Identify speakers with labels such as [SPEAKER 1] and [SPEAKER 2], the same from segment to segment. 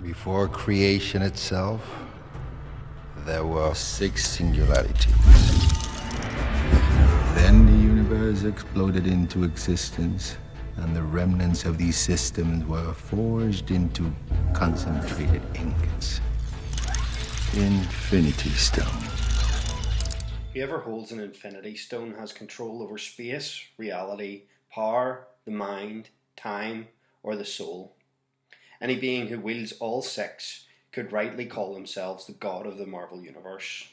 [SPEAKER 1] Before creation itself, there were six singularities. Then the universe exploded into existence, and the remnants of these systems were forged into concentrated ingots. Infinity Stone.
[SPEAKER 2] Whoever holds an infinity stone has control over space, reality, power, the mind, time, or the soul. Any being who wields all six could rightly call themselves the god of the Marvel Universe.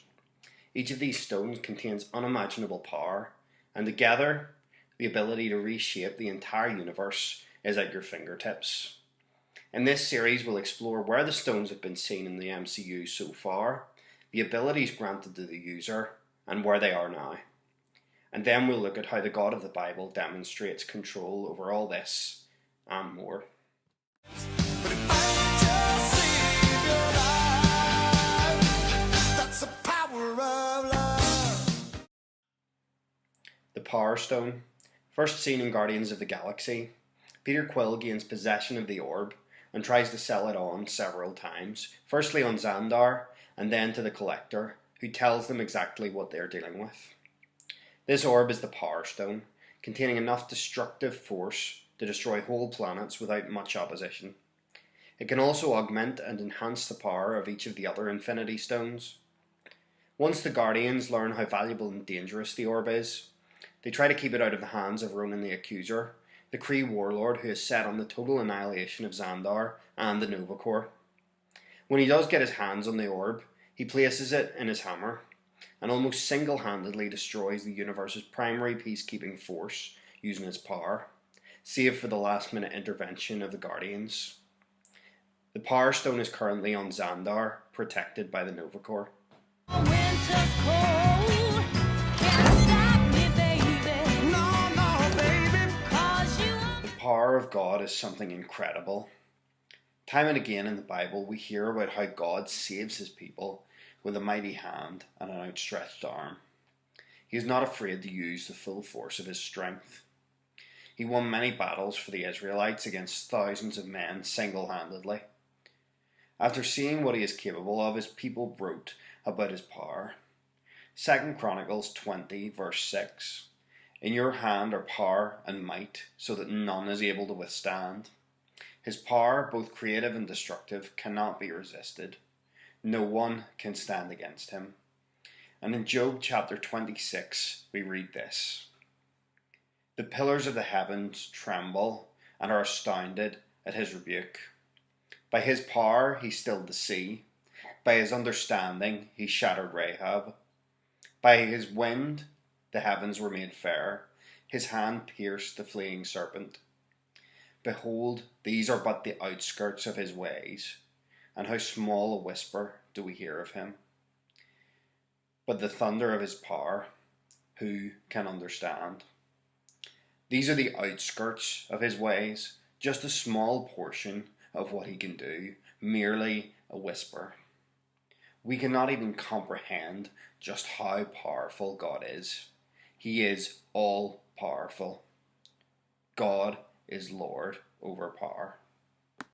[SPEAKER 2] Each of these stones contains unimaginable power, and together, the ability to reshape the entire universe is at your fingertips. In this series, we'll explore where the stones have been seen in the MCU so far, the abilities granted to the user, and where they are now. And then we'll look at how the God of the Bible demonstrates control over all this and more. The Power Stone. First seen in Guardians of the Galaxy, Peter Quill gains possession of the orb and tries to sell it on several times, firstly on Xandar and then to the Collector, who tells them exactly what they are dealing with. This orb is the Power Stone, containing enough destructive force to destroy whole planets without much opposition. It can also augment and enhance the power of each of the other Infinity Stones. Once the Guardians learn how valuable and dangerous the orb is, they try to keep it out of the hands of Ronan the Accuser, the Kree warlord who is set on the total annihilation of Xandar and the Nova Corps. When he does get his hands on the orb, he places it in his hammer and almost single-handedly destroys the universe's primary peacekeeping force using his power, save for the last-minute intervention of the Guardians. The Power Stone is currently on Xandar, protected by the Nova Corps. The power of God is something incredible. Time and again in the Bible, we hear about how God saves his people with a mighty hand and an outstretched arm. He is not afraid to use the full force of his strength. He won many battles for the Israelites against thousands of men single-handedly. After seeing what he is capable of, his people wrote about his power. 2 Chronicles 20 verse 6. In your hand are power and might, so that none is able to withstand. His power, both creative and destructive, cannot be resisted. No one can stand against him. And in Job chapter 26, we read this. The pillars of the heavens tremble and are astounded at his rebuke. By his power he stilled the sea. By his understanding he shattered Rahab. By his wind the heavens were made fair. His hand pierced the fleeing serpent. Behold, these are but the outskirts of his ways, and how small a whisper do we hear of him. But the thunder of his power, who can understand? These are the outskirts of his ways, just a small portion of what he can do, merely a whisper. We cannot even comprehend just how powerful God is. He is all powerful. God is Lord over power.